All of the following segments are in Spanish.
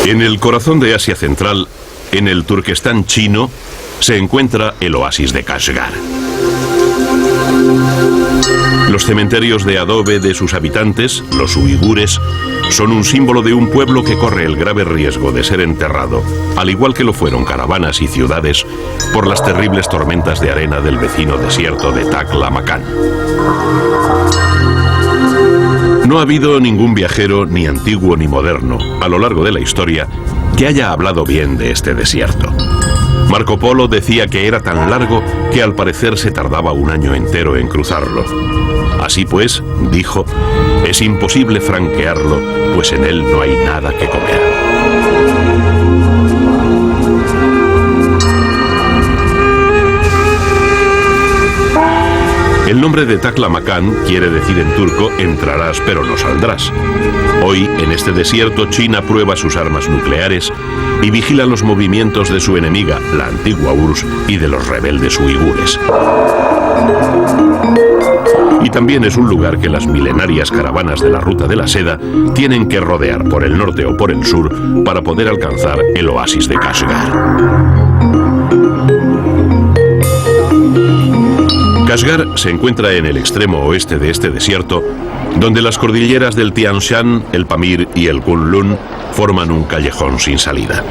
En el corazón de Asia Central, en el Turquestán chino, se encuentra el oasis de Kashgar. Los cementerios de adobe de sus habitantes, los uigures, son un símbolo de un pueblo que corre el grave riesgo de ser enterrado, al igual que lo fueron caravanas y ciudades, por las terribles tormentas de arena del vecino desierto de Taklamakan. No ha habido ningún viajero, ni antiguo ni moderno, a lo largo de la historia, que haya hablado bien de este desierto. Marco Polo decía que era tan largo que al parecer se tardaba un año entero en cruzarlo. Así pues, dijo, es imposible franquearlo, pues en él no hay nada que comer. El nombre de Taklamakan quiere decir en turco entrarás pero no saldrás. Hoy, en este desierto, China prueba sus armas nucleares y vigila los movimientos de su enemiga, la antigua URSS, y de los rebeldes uigures. Y también es un lugar que las milenarias caravanas de la Ruta de la Seda tienen que rodear por el norte o por el sur para poder alcanzar el oasis de Kashgar. Kashgar se encuentra en el extremo oeste de este desierto, donde las cordilleras del Tian Shan, el Pamir y el Kunlun forman un callejón sin salida.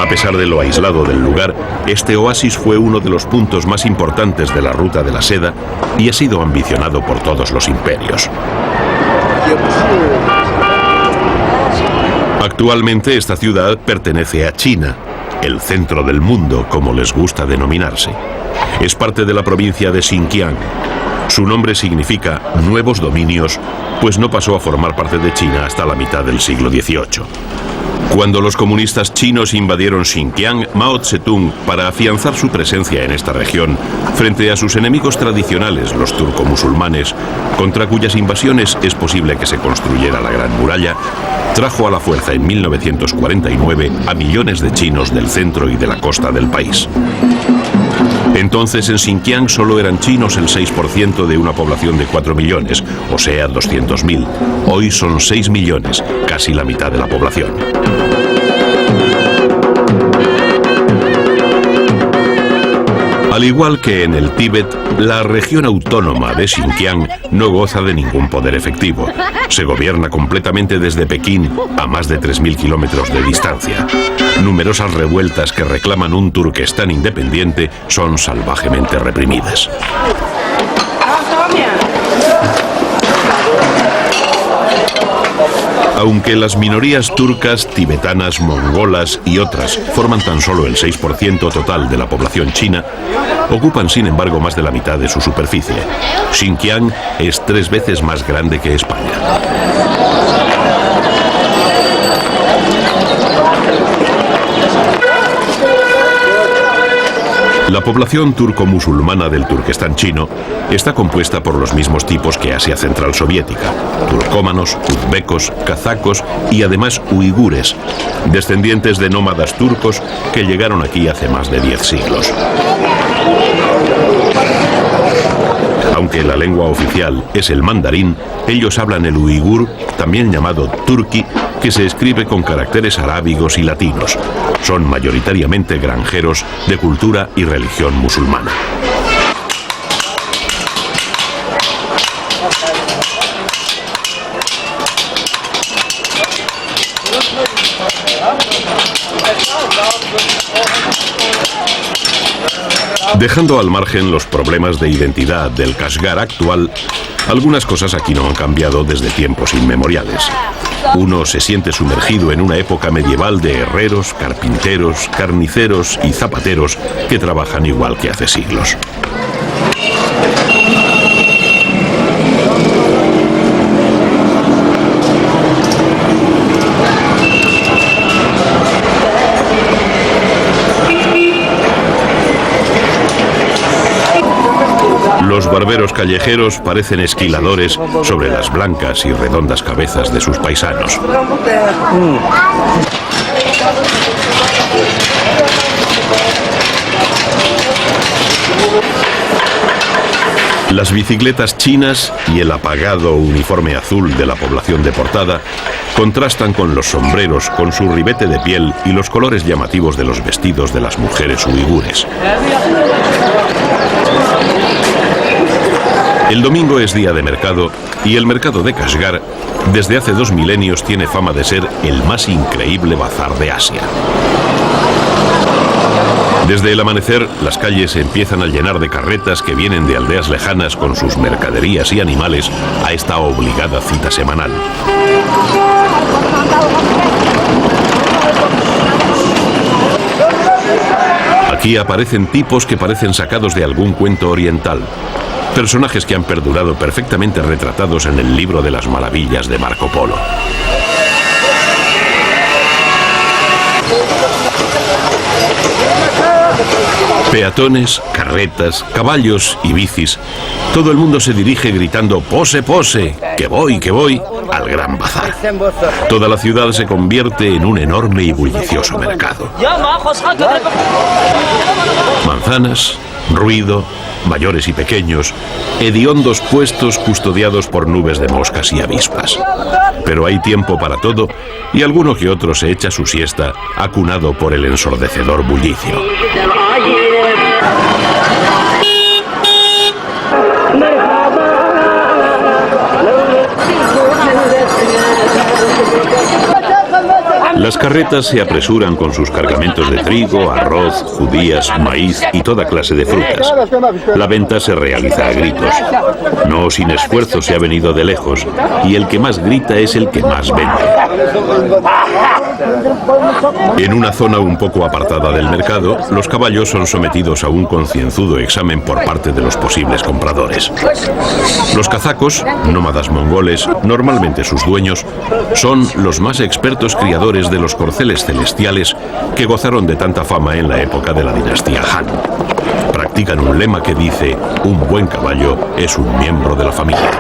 A pesar de lo aislado del lugar, este oasis fue uno de los puntos más importantes de la Ruta de la Seda y ha sido ambicionado por todos los imperios. Actualmente esta ciudad pertenece a China, el centro del mundo, como les gusta denominarse. Es parte de la provincia de Xinjiang. Su nombre significa nuevos dominios, pues no pasó a formar parte de China hasta la mitad del siglo XVIII. Cuando los comunistas chinos invadieron Xinjiang, Mao Zedong, para afianzar su presencia en esta región, frente a sus enemigos tradicionales, los turcomusulmanes, contra cuyas invasiones es posible que se construyera la Gran Muralla, trajo a la fuerza en 1949 a millones de chinos del centro y de la costa del país. Entonces en Xinjiang solo eran chinos el 6% de una población de 4 millones, o sea 200.000. Hoy son 6 millones, casi la mitad de la población. Al igual que en el Tíbet, la región autónoma de Xinjiang no goza de ningún poder efectivo. Se gobierna completamente desde Pekín, a más de 3.000 kilómetros de distancia. Numerosas revueltas que reclaman un Turquestán independiente son salvajemente reprimidas. Aunque las minorías turcas, tibetanas, mongolas y otras forman tan solo el 6% total de la población china, ocupan sin embargo más de la mitad de su superficie. Xinjiang es 3 veces más grande que España. La población turco-musulmana del Turquestán chino está compuesta por los mismos tipos que Asia Central soviética: turcómanos, uzbecos, kazacos y además uigures, descendientes de nómadas turcos que llegaron aquí hace más de 10 siglos. Aunque la lengua oficial es el mandarín, ellos hablan el uigur, también llamado turqui, que se escribe con caracteres arábigos y latinos. Son mayoritariamente granjeros de cultura y religión musulmana. Dejando al margen los problemas de identidad del Kashgar actual, algunas cosas aquí no han cambiado desde tiempos inmemoriales. Uno se siente sumergido en una época medieval de herreros, carpinteros, carniceros y zapateros que trabajan igual que hace siglos. Los barberos callejeros parecen esquiladores sobre las blancas y redondas cabezas de sus paisanos. Las bicicletas chinas y el apagado uniforme azul de la población deportada contrastan con los sombreros con su ribete de piel y los colores llamativos de los vestidos de las mujeres uigures. El domingo es día de mercado y el mercado de Kashgar desde hace 2 milenios tiene fama de ser el más increíble bazar de Asia. Desde el amanecer, las calles se empiezan a llenar de carretas que vienen de aldeas lejanas con sus mercaderías y animales a esta obligada cita semanal. Aquí aparecen tipos que parecen sacados de algún cuento oriental. Personajes que han perdurado perfectamente retratados en el libro de las maravillas de Marco Polo. Peatones, carretas, caballos y bicis. Todo el mundo se dirige gritando «¡Pose, pose! ¡Que voy!», al gran bazar. Toda la ciudad se convierte en un enorme y bullicioso mercado. Manzanas, ruido, mayores y pequeños, hediondos puestos custodiados por nubes de moscas y avispas. Pero hay tiempo para todo y alguno que otro se echa su siesta acunado por el ensordecedor bullicio. Las carretas se apresuran con sus cargamentos de trigo, arroz, judías, maíz y toda clase de frutas. La venta se realiza a gritos. No sin esfuerzo se ha venido de lejos, y el que más grita es el que más vende. En una zona un poco apartada del mercado, los caballos son sometidos a un concienzudo examen por parte de los posibles compradores. Los kazacos, nómadas mongoles, normalmente sus dueños, son los más expertos criadores de los corceles celestiales que gozaron de tanta fama en la época de la dinastía Han. Practican un lema que dice: un buen caballo es un miembro de la familia.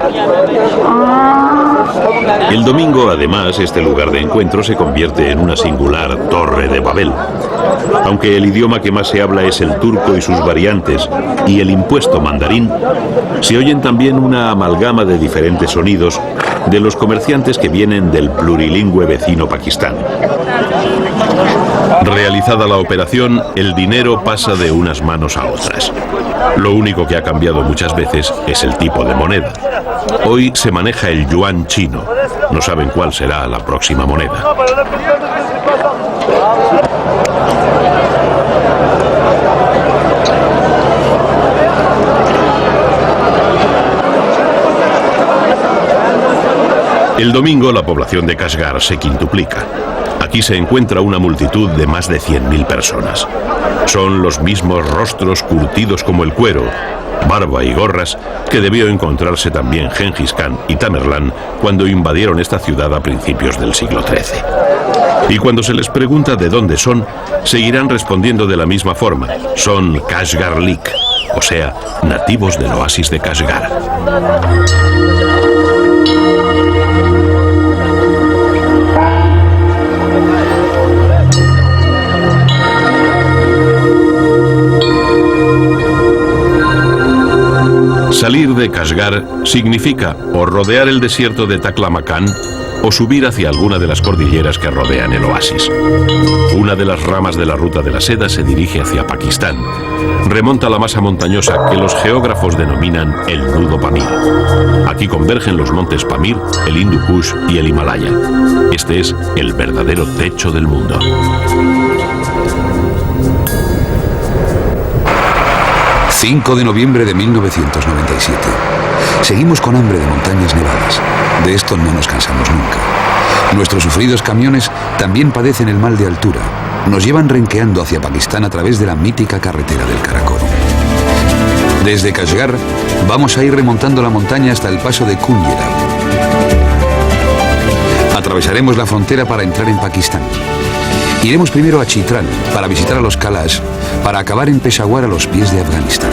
El domingo, además, este lugar de encuentro se convierte en una singular Torre de Babel. Aunque el idioma que más se habla es el turco y sus variantes, y el impuesto mandarín, se oyen también una amalgama de diferentes sonidos de los comerciantes que vienen del plurilingüe vecino Pakistán. Realizada la operación, el dinero pasa de unas manos a otras. Lo único que ha cambiado muchas veces es el tipo de moneda. Hoy se maneja el yuan chino. No saben cuál será la próxima moneda. El domingo la población de Kashgar se quintuplica. Aquí se encuentra una multitud de más de 100.000 personas. Son los mismos rostros curtidos como el cuero, barba y gorras que debió encontrarse también Gengis Khan y Tamerlán cuando invadieron esta ciudad a principios del siglo XIII. Y cuando se les pregunta de dónde son, seguirán respondiendo de la misma forma. Son Kashgarlik, o sea, nativos del oasis de Kashgar. Salir de Kashgar significa o rodear el desierto de Taklamakan o subir hacia alguna de las cordilleras que rodean el oasis. Una de las ramas de la ruta de la seda se dirige hacia Pakistán. Remonta la masa montañosa que los geógrafos denominan el nudo Pamir. Aquí convergen los montes Pamir, el Hindu Kush y el Himalaya. Este es el verdadero techo del mundo. ...5 de noviembre de 1997. Seguimos con hambre de montañas nevadas. De esto no nos cansamos nunca. Nuestros sufridos camiones también padecen el mal de altura. Nos llevan renqueando hacia Pakistán a través de la mítica carretera del Karakoro. Desde Kashgar vamos a ir remontando la montaña hasta el paso de Kunjera. Atravesaremos la frontera para entrar en Pakistán. Iremos primero a Chitral para visitar a los Kalash, para acabar en Peshawar a los pies de Afganistán.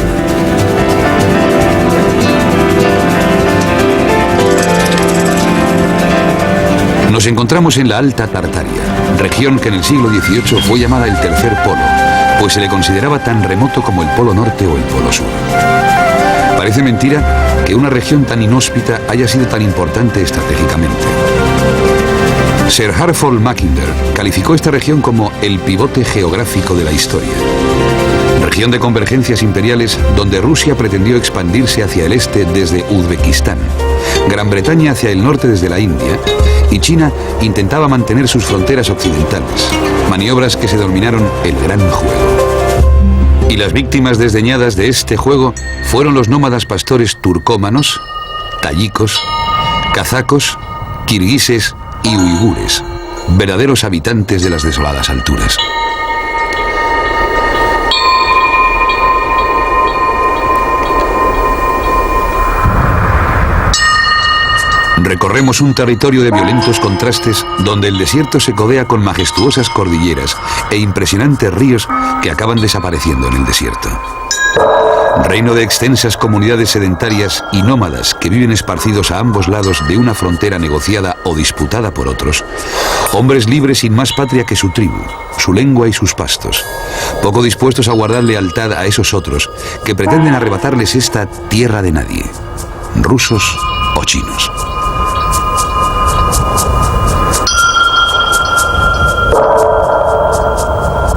Nos encontramos en la Alta Tartaria, región que en el siglo XVIII fue llamada el Tercer Polo, pues se le consideraba tan remoto como el Polo Norte o el Polo Sur. Para Parece mentira que una región tan inhóspita haya sido tan importante estratégicamente. Sir Halford Mackinder calificó esta región como el pivote geográfico de la historia. Región de convergencias imperiales donde Rusia pretendió expandirse hacia el este desde Uzbekistán, Gran Bretaña hacia el norte desde la India y China intentaba mantener sus fronteras occidentales, maniobras que se denominaron el Gran Juego. Y las víctimas desdeñadas de este juego fueron los nómadas pastores turcómanos, tayikos, kazacos, kirguises y uigures, verdaderos habitantes de las desoladas alturas. Recorremos un territorio de violentos contrastes donde el desierto se codea con majestuosas cordilleras e impresionantes ríos que acaban desapareciendo en el desierto. Reino de extensas comunidades sedentarias y nómadas que viven esparcidos a ambos lados de una frontera negociada o disputada por otros. Hombres libres sin más patria que su tribu, su lengua y sus pastos, poco dispuestos a guardar lealtad a esos otros que pretenden arrebatarles esta tierra de nadie, rusos o chinos.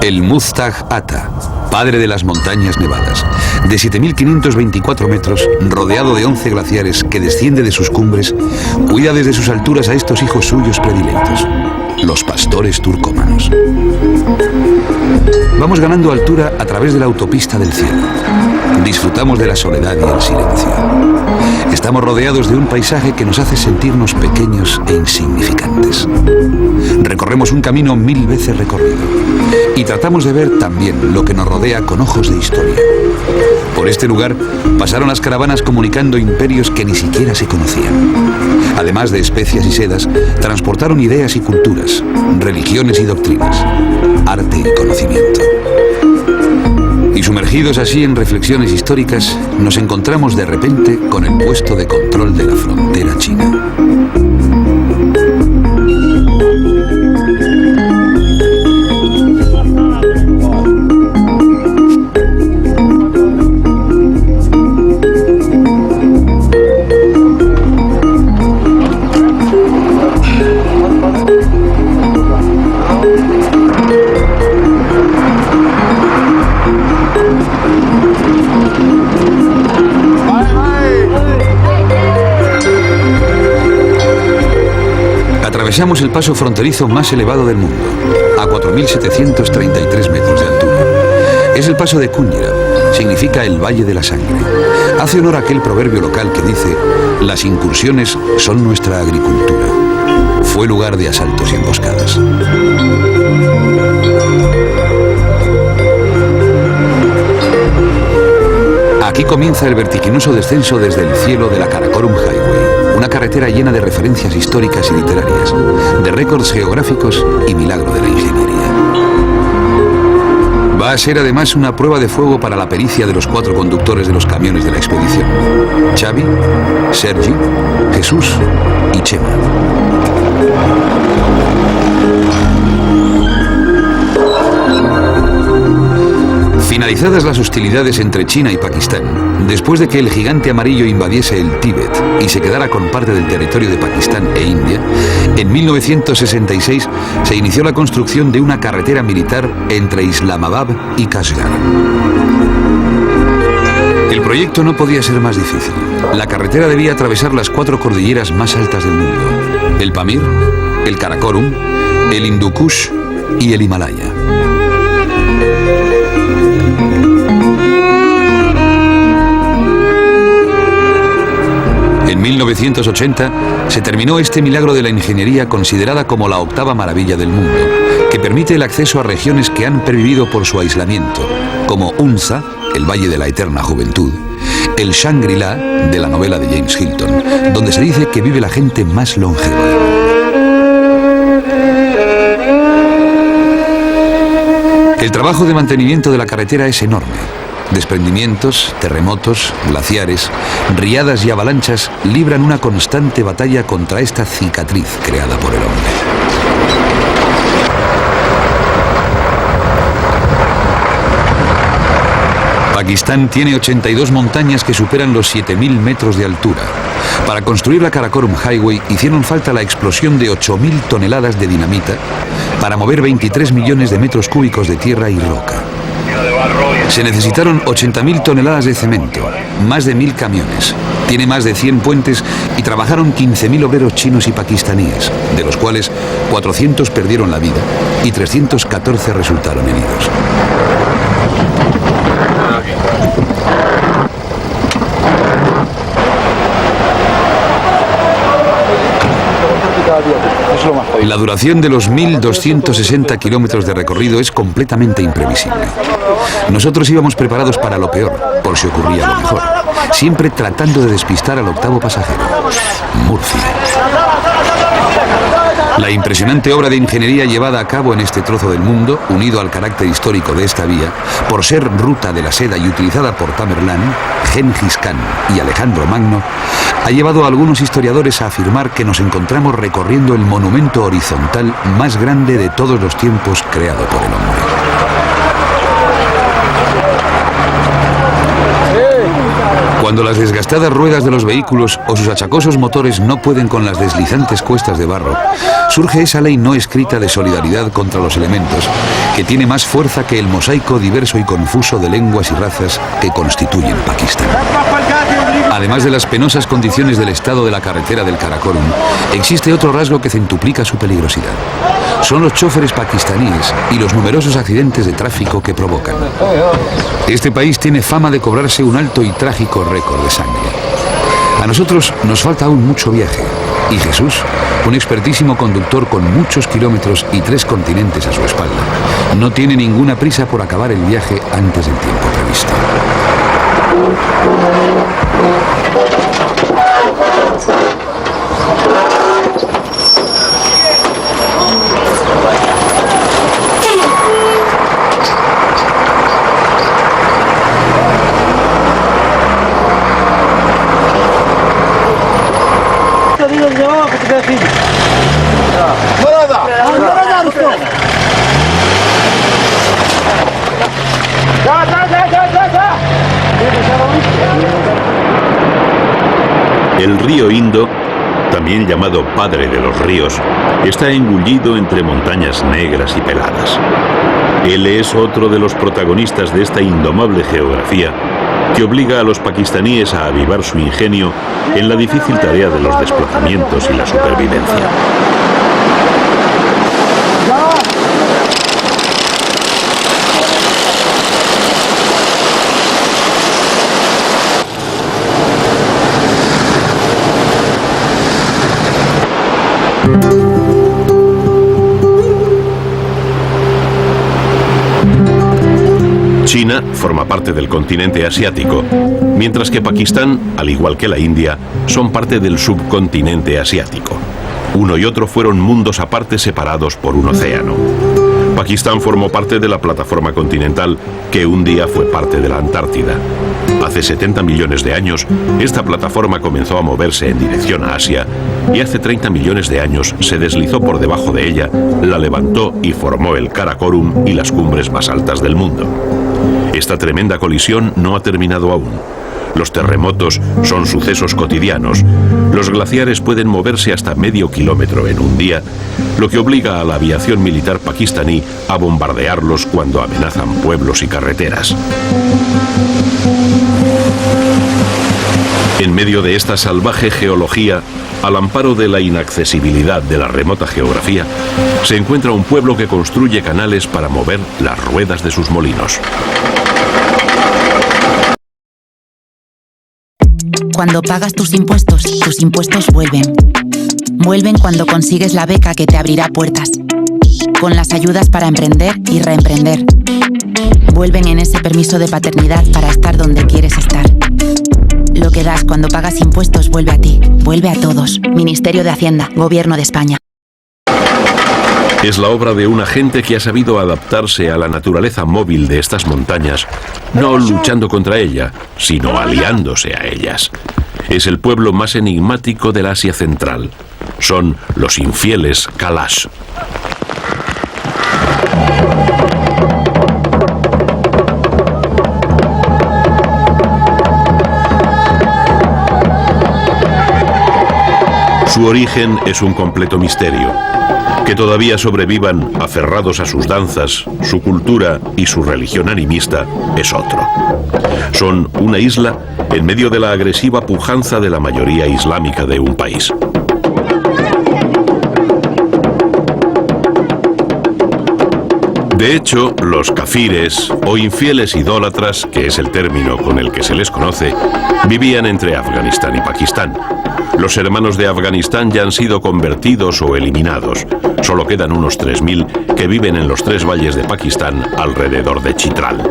El Muztagh Ata, padre de las montañas nevadas, de 7.524 metros, rodeado de 11 glaciares que desciende de sus cumbres, cuida desde sus alturas a estos hijos suyos predilectos, los pastores turcómanos. Vamos ganando altura a través de la autopista del cielo. Disfrutamos de la soledad y el silencio. Estamos rodeados de un paisaje que nos hace sentirnos pequeños e insignificantes. Recorremos un camino 1000 veces recorrido y tratamos de ver también lo que nos rodea con ojos de historia. Por este lugar pasaron las caravanas comunicando imperios que ni siquiera se conocían. Además de especias y sedas, transportaron ideas y culturas, religiones y doctrinas, arte y conocimiento. Y sumergidos así en reflexiones históricas, nos encontramos de repente con el puesto de control de la frontera china. Atravesamos el paso fronterizo más elevado del mundo, a 4.733 metros de altura. Es el paso de Kuñera, significa el Valle de la Sangre. Hace honor a aquel proverbio local que dice: las incursiones son nuestra agricultura. Fue lugar de asaltos y emboscadas. Aquí comienza el vertiginoso descenso desde el cielo de la Karakorum Highway, una carretera llena de referencias históricas y literarias, de récords geográficos y milagro de la ingeniería. Va a ser además una prueba de fuego para la pericia de los 4 conductores de los camiones de la expedición: Xavi, Sergi, Jesús y Chema. Finalizadas las hostilidades entre China y Pakistán, después de que el gigante amarillo invadiese el Tíbet y se quedara con parte del territorio de Pakistán e India, en 1966 se inició la construcción de una carretera militar entre Islamabad y Kashgar. El proyecto no podía ser más difícil. La carretera debía atravesar las 4 cordilleras más altas del mundo: el Pamir, el Karakorum, el Hindu Kush y el Himalaya. En 1980 se terminó este milagro de la ingeniería considerada como la 8ª maravilla del mundo, que permite el acceso a regiones que han pervivido por su aislamiento, como Unza, el Valle de la Eterna Juventud, el Shangri-La de la novela de James Hilton, donde se dice que vive la gente más longeva. El trabajo de mantenimiento de la carretera es enorme. Desprendimientos, terremotos, glaciares, riadas y avalanchas libran una constante batalla contra esta cicatriz creada por el hombre. Pakistán tiene 82 montañas que superan los 7.000 metros de altura. Para construir la Karakorum Highway hicieron falta la explosión de 8.000 toneladas de dinamita para mover 23 millones de metros cúbicos de tierra y roca. Se necesitaron 80.000 toneladas de cemento, más de 1.000 camiones. Tiene más de 100 puentes y trabajaron 15.000 obreros chinos y pakistaníes, de los cuales 400 perdieron la vida y 314 resultaron heridos. La duración de los 1.260 kilómetros de recorrido es completamente imprevisible. Nosotros íbamos preparados para lo peor, por si ocurría lo mejor, siempre tratando de despistar al octavo pasajero, Murphy. La impresionante obra de ingeniería llevada a cabo en este trozo del mundo, unido al carácter histórico de esta vía, por ser ruta de la seda y utilizada por Tamerlán, Gengis Khan y Alejandro Magno, ha llevado a algunos historiadores a afirmar que nos encontramos recorriendo el monumento horizontal más grande de todos los tiempos creado por el hombre. Cuando las desgastadas ruedas de los vehículos o sus achacosos motores no pueden con las deslizantes cuestas de barro, surge esa ley no escrita de solidaridad contra los elementos, que tiene más fuerza que el mosaico diverso y confuso de lenguas y razas que constituyen Pakistán. Además de las penosas condiciones del estado de la carretera del Karakorum, existe otro rasgo que centuplica su peligrosidad. Son los choferes pakistaníes y los numerosos accidentes de tráfico que provocan. Este país tiene fama de cobrarse un alto y trágico récord de sangre. A nosotros nos falta aún mucho viaje, y Jesús, un expertísimo conductor con muchos kilómetros y 3 continentes a su espalda, no tiene ninguna prisa por acabar el viaje antes del tiempo previsto. El río Indo, también llamado Padre de los Ríos, está engullido entre montañas negras y peladas. Él es otro de los protagonistas de esta indomable geografía que obliga a los pakistaníes a avivar su ingenio en la difícil tarea de los desplazamientos y la supervivencia. China forma parte del continente asiático, mientras que Pakistán, al igual que la India, son parte del subcontinente asiático. Uno y otro fueron mundos aparte separados por un océano. Pakistán formó parte de la plataforma continental que un día fue parte de la Antártida. Hace 70 millones de años, esta plataforma comenzó a moverse en dirección a Asia y hace 30 millones de años se deslizó por debajo de ella, la levantó y formó el Karakorum y las cumbres más altas del mundo. Esta tremenda colisión no ha terminado aún. Los terremotos son sucesos cotidianos. Los glaciares pueden moverse hasta medio kilómetro en un día, lo que obliga a la aviación militar pakistaní a bombardearlos cuando amenazan pueblos y carreteras. En medio de esta salvaje geología, al amparo de la inaccesibilidad de la remota geografía, se encuentra un pueblo que construye canales para mover las ruedas de sus molinos. Cuando pagas tus impuestos vuelven. Vuelven cuando consigues la beca que te abrirá puertas. Con las ayudas para emprender y reemprender. Vuelven en ese permiso de paternidad para estar donde quieres estar. Lo que das cuando pagas impuestos vuelve a ti, vuelve a todos. Ministerio de Hacienda, Gobierno de España. Es la obra de una gente que ha sabido adaptarse a la naturaleza móvil de estas montañas, no luchando contra ella, sino aliándose a ellas. Es el pueblo más enigmático del Asia Central. Son los infieles Kalash. Su origen es un completo misterio. Que todavía sobrevivan aferrados a sus danzas, su cultura y su religión animista es otro. Son una isla en medio de la agresiva pujanza de la mayoría islámica de un país. De hecho, los kafires o infieles idólatras, que es el término con el que se les conoce, vivían entre Afganistán y Pakistán. Los hermanos de Afganistán ya han sido convertidos o eliminados. Solo quedan unos 3.000 que viven en los 3 valles de Pakistán alrededor de Chitral.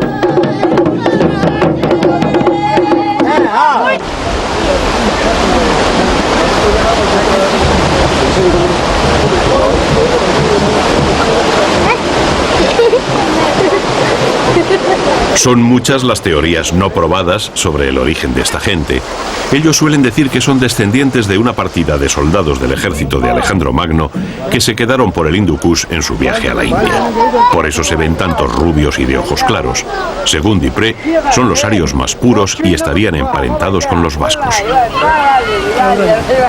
Son muchas las teorías no probadas sobre el origen de esta gente. Ellos suelen decir que son descendientes de una partida de soldados del ejército de Alejandro Magno que se quedaron por el Hindu Kush en su viaje a la India. Por eso se ven tantos rubios y de ojos claros. Según Dupré, son los arios más puros y estarían emparentados con los vascos.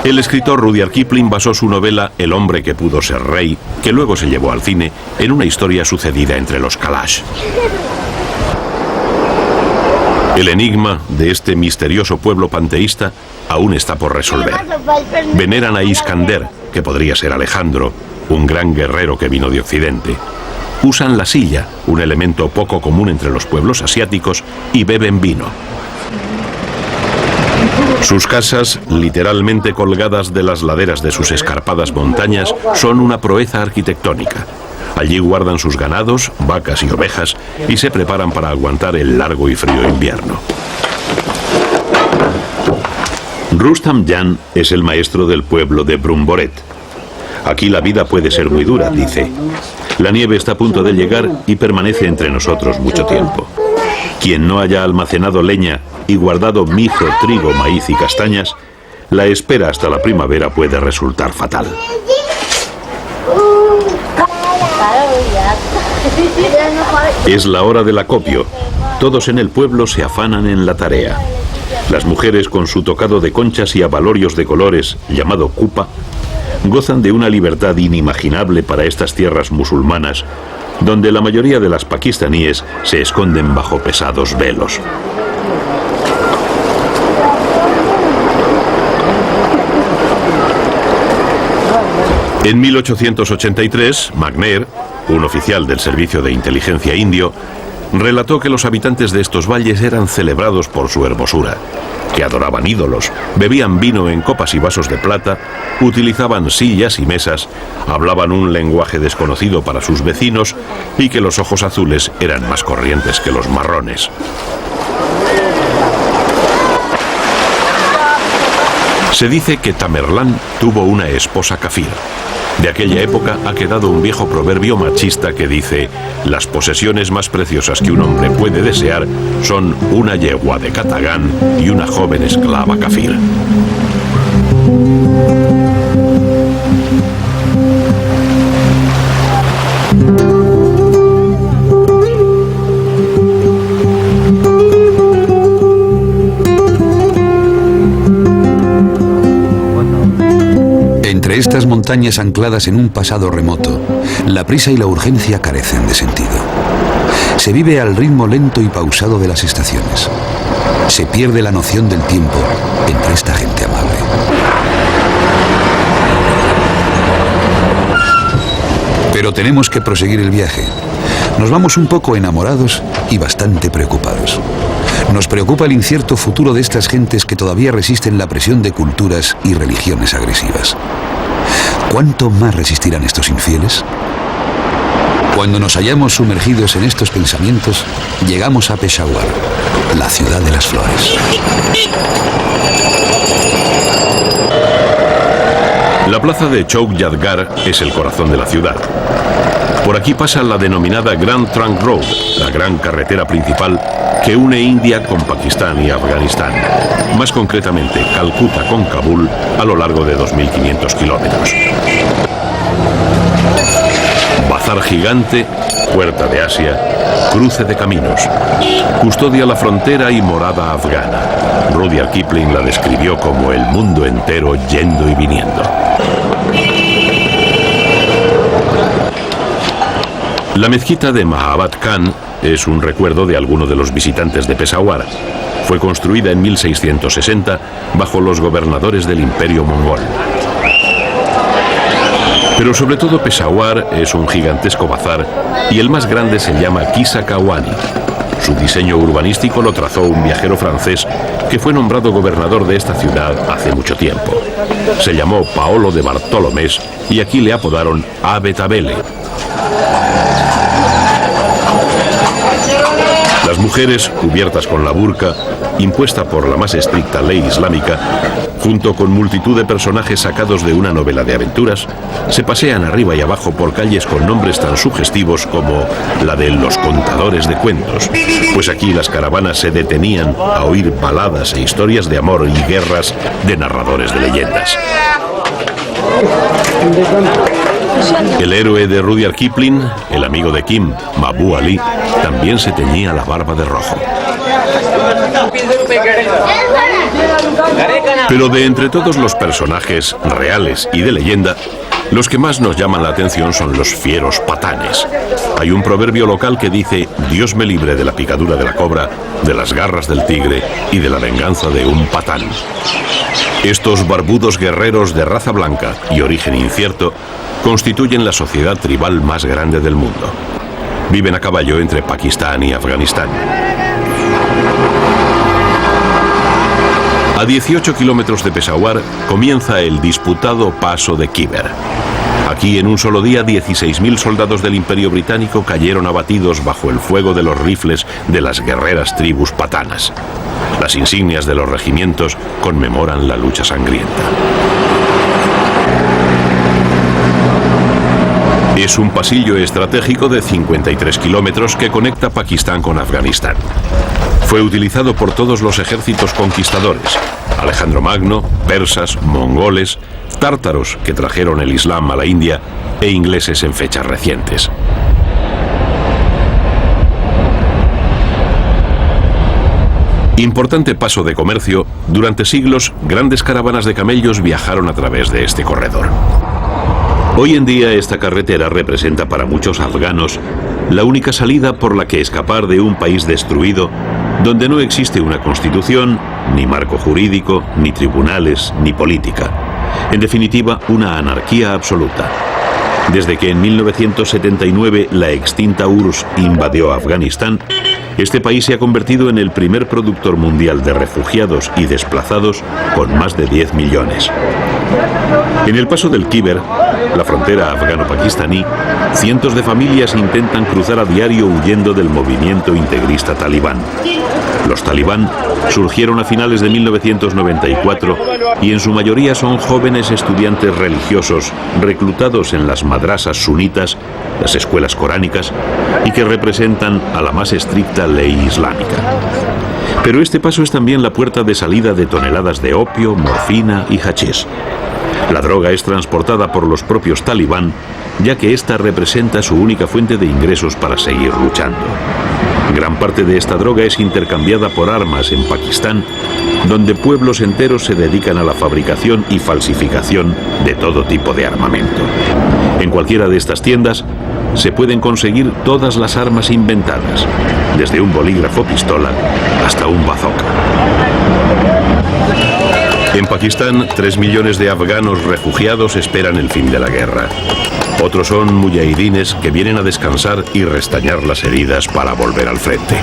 El escritor Rudyard Kipling basó su novela El hombre que pudo ser rey, que luego se llevó al cine, en una historia sucedida entre los Kalash. El enigma de este misterioso pueblo panteísta aún está por resolver. Veneran a Iskander, que podría ser Alejandro, un gran guerrero que vino de Occidente. Usan la silla, un elemento poco común entre los pueblos asiáticos, y beben vino. Sus casas, literalmente colgadas de las laderas de sus escarpadas montañas, son una proeza arquitectónica. Allí guardan sus ganados, vacas y ovejas, y se preparan para aguantar el largo y frío invierno. Rustam Jan es el maestro del pueblo de Brumboret. Aquí la vida puede ser muy dura, dice. La nieve está a punto de llegar y permanece entre nosotros mucho tiempo. Quien no haya almacenado leña y guardado mijo, trigo, maíz y castañas, la espera hasta la primavera puede resultar fatal. Es la hora del acopio. Todos en el pueblo se afanan en la tarea. Las mujeres, con su tocado de conchas y abalorios de colores, llamado kupa, gozan de una libertad inimaginable para estas tierras musulmanas, donde la mayoría de las pakistaníes se esconden bajo pesados velos. En 1883, McNair, un oficial del Servicio de Inteligencia indio, relató que los habitantes de estos valles eran celebrados por su hermosura, que adoraban ídolos, bebían vino en copas y vasos de plata, utilizaban sillas y mesas, hablaban un lenguaje desconocido para sus vecinos y que los ojos azules eran más corrientes que los marrones. Se dice que Tamerlán tuvo una esposa kafir. De aquella época ha quedado un viejo proverbio machista que dice: las posesiones más preciosas que un hombre puede desear son una yegua de Katagán y una joven esclava kafir. Entre estas montañas ancladas en un pasado remoto, la prisa y la urgencia carecen de sentido. Se vive al ritmo lento y pausado de las estaciones. Se pierde la noción del tiempo entre esta gente amable. Pero tenemos que proseguir el viaje. Nos vamos un poco enamorados y bastante preocupados. Nos preocupa el incierto futuro de estas gentes que todavía resisten la presión de culturas y religiones agresivas. ¿Cuánto más resistirán estos infieles? Cuando nos hallamos sumergidos en estos pensamientos, llegamos a Peshawar, la ciudad de las flores. La plaza de Chowk Yadgar es el corazón de la ciudad. Por aquí pasa la denominada Grand Trunk Road, la gran carretera principal que une India con Pakistán y Afganistán, más concretamente Calcuta con Kabul, a lo largo de 2.500 kilómetros. Bazar gigante, Puerta de Asia, cruce de caminos. Custodia la frontera y morada afgana. Rudyard Kipling la describió como el mundo entero yendo y viniendo. La mezquita de Mahabad Khan es un recuerdo de alguno de los visitantes de Peshawar. Fue construida en 1660 bajo los gobernadores del Imperio Mongol. Pero sobre todo Peshawar es un gigantesco bazar y el más grande se llama Qissa Kawani. Su diseño urbanístico lo trazó un viajero francés que fue nombrado gobernador de esta ciudad hace mucho tiempo. Se llamó Paolo de Bartolomés y aquí le apodaron Ave Tabele. Las mujeres, cubiertas con la burka, impuesta por la más estricta ley islámica, junto con multitud de personajes sacados de una novela de aventuras, se pasean arriba y abajo por calles con nombres tan sugestivos como la de los contadores de cuentos, pues aquí las caravanas se detenían a oír baladas e historias de amor y guerras de narradores de leyendas. El héroe de Rudyard Kipling, el amigo de Kim, Mahbub Ali, también se teñía la barba de rojo. Pero de entre todos los personajes reales y de leyenda, los que más nos llaman la atención son los fieros patanes. Hay un proverbio local que dice: Dios me libre de la picadura de la cobra, de las garras del tigre y de la venganza de un patán. Estos barbudos guerreros de raza blanca y origen incierto constituyen la sociedad tribal más grande del mundo. Viven a caballo entre Pakistán y Afganistán. A 18 kilómetros de Peshawar comienza el disputado Paso de Khyber. Aquí en un solo día 16.000 soldados del Imperio Británico cayeron abatidos bajo el fuego de los rifles de las guerreras tribus patanas. Las insignias de los regimientos conmemoran la lucha sangrienta. Es un pasillo estratégico de 53 kilómetros que conecta Pakistán con Afganistán. Fue utilizado por todos los ejércitos conquistadores: Alejandro Magno, persas, mongoles, tártaros que trajeron el Islam a la India e ingleses en fechas recientes. Importante paso de comercio, durante siglos grandes caravanas de camellos viajaron a través de este corredor. Hoy en día esta carretera representa para muchos afganos la única salida por la que escapar de un país destruido, donde no existe una constitución, ni marco jurídico, ni tribunales, ni política. En definitiva, una anarquía absoluta. Desde que en 1979 la extinta URSS invadió Afganistán, este país se ha convertido en el primer productor mundial de refugiados y desplazados, con más de 10 millones. En el paso del Khyber, la frontera afgano-pakistaní, cientos de familias intentan cruzar a diario huyendo del movimiento integrista talibán. Los talibán surgieron a finales de 1994 y en su mayoría son jóvenes estudiantes religiosos reclutados en las madrasas sunitas, las escuelas coránicas, y que representan a la más estricta ley islámica. Pero este paso es también la puerta de salida de toneladas de opio, morfina y hachís. La droga es transportada por los propios talibán, ya que esta representa su única fuente de ingresos para seguir luchando. Gran parte de esta droga es intercambiada por armas en Pakistán, donde pueblos enteros se dedican a la fabricación y falsificación de todo tipo de armamento. En cualquiera de estas tiendas se pueden conseguir todas las armas inventadas, desde un bolígrafo pistola hasta un bazooka. En Pakistán, 3 millones de afganos refugiados esperan el fin de la guerra. Otros son mujahidines que vienen a descansar y restañar las heridas para volver al frente.